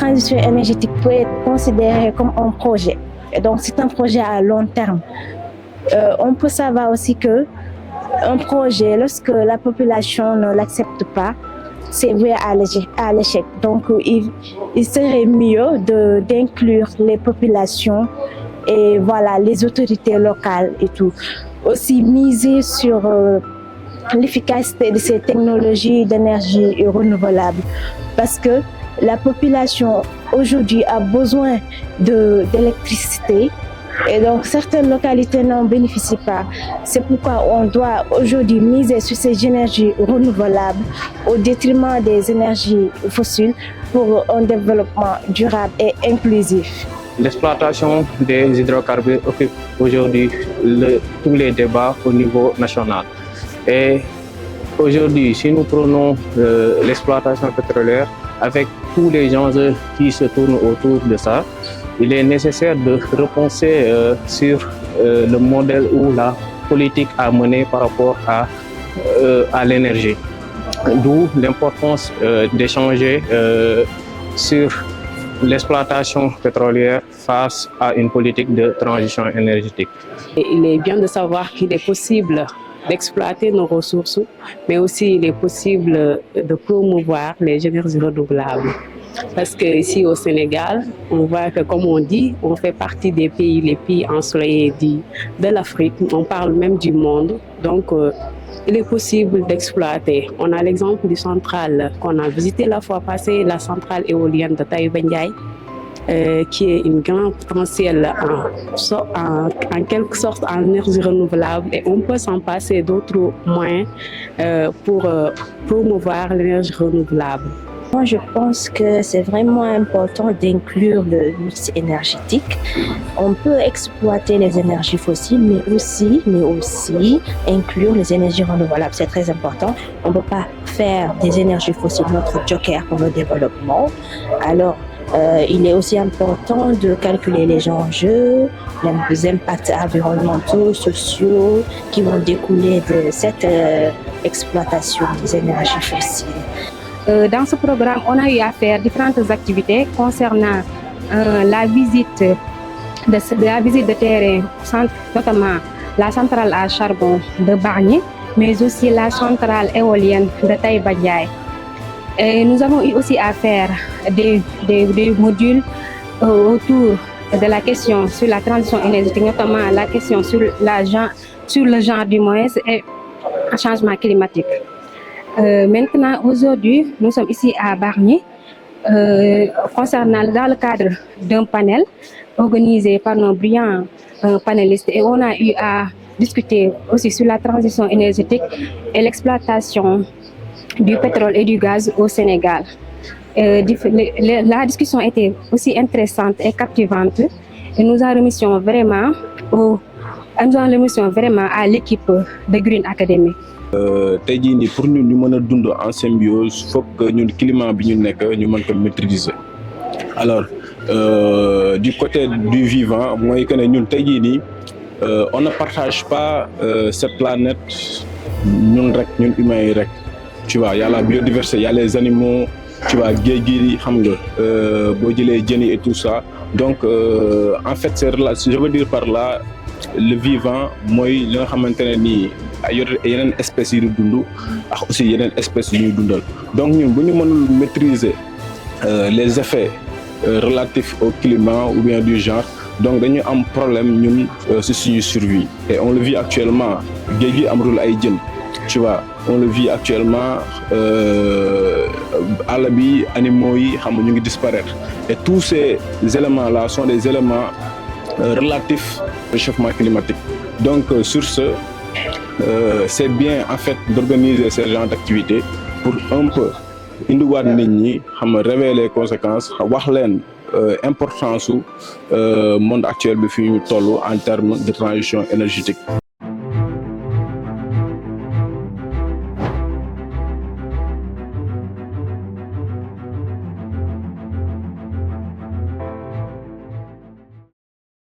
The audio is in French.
transition énergétique peut être considérée comme un projet. Et donc, c'est un projet à long terme. On peut savoir aussi que un projet, lorsque la population ne l'accepte pas, c'est voué à l'échec. Donc, il serait mieux d'inclure les populations et voilà, les autorités locales et tout. Aussi, miser sur l'efficacité de ces technologies d'énergie renouvelable. Parce que la population aujourd'hui a besoin d'électricité et donc certaines localités n'en bénéficient pas. C'est pourquoi on doit aujourd'hui miser sur ces énergies renouvelables au détriment des énergies fossiles pour un développement durable et inclusif. L'exploitation des hydrocarbures occupe aujourd'hui tous les débats au niveau national. Et aujourd'hui, si nous prenons l'exploitation pétrolière, avec tous les enjeux qui se tournent autour de ça, il est nécessaire de repenser sur le modèle ou la politique à mener par rapport à l'énergie. D'où l'importance d'échanger sur l'exploitation pétrolière face à une politique de transition énergétique. Il est bien de savoir qu'il est possible d'exploiter nos ressources, mais aussi il est possible de promouvoir les énergies renouvelables. Parce qu'ici au Sénégal, on voit que, comme on dit, on fait partie des pays les plus ensoleillés de l'Afrique, on parle même du monde. Donc, il est possible d'exploiter. On a l'exemple du centrale qu'on a visité la fois passée, la centrale éolienne de Taïba Ndiaye, qui est une grande potentiel en quelque sorte en énergie renouvelable, et on peut s'en passer d'autres moyens pour promouvoir l'énergie renouvelable. Moi, je pense que c'est vraiment important d'inclure le mix énergétique. On peut exploiter les énergies fossiles, mais aussi inclure les énergies renouvelables. C'est très important. On ne peut pas faire des énergies fossiles notre joker pour le développement. Alors, il est aussi important de calculer les enjeux, les impacts environnementaux, sociaux qui vont découler de cette exploitation des énergies fossiles. Dans ce programme, on a eu à faire différentes activités concernant la visite de terrain, notamment la centrale à charbon de Bargny, mais aussi la centrale éolienne de Taïba Ndiaye. Et nous avons eu aussi à faire des modules autour de la question sur la transition énergétique, notamment la question sur le genre du moins et le changement climatique. Maintenant, aujourd'hui, nous sommes ici à Bargny, dans le cadre d'un panel organisé par nos brillants panélistes, et on a eu à discuter aussi sur la transition énergétique et l'exploitation du pétrole et du gaz au Sénégal. La discussion était aussi intéressante et captivante, et nous en remercions vraiment à l'équipe de Green Academy. Tey jii nii pour ñun ñu mën a dund en symbiose foog que ñun climat bi ñu nekk ñu mën ko maîtriser. Alors du côté du vivant mooy que ne ñun tey jii nii on ne partage pas cette planète ñun humains yi rek. Tu vois, il y a la biodiversité, il y a les animaux, tu vois, géej gi xam nga boo jëlee jën yi et tout ça. Donc en fait je veux dire par là, le vivant mooy li nga xamante ne nii yeneen espèces yi di dund ak aussi yeneen espèces yi ñuy dundal. Donc ñun bu ñu mënul maîtriser les effets relatifs au climat ou bien du genre, donc dañu am problème ñun ci suñu survie. Et on le vit actuellement, géej gi amatul ay jën, tu vois, on le vit actuellement, àll bi animaux yi xam nga ñu ngi disparaître. Et tous ces éléments là sont des éléments relatifs au réchauffement climatique. Donc sur ce, c'est bien en fait d'organiser ce genre d'activité pour un peu indiwaat nit ñi xam nga révéler les conséquences, wax leen importance su monde actuel bi fi ñu toll en termes de transition énergétique.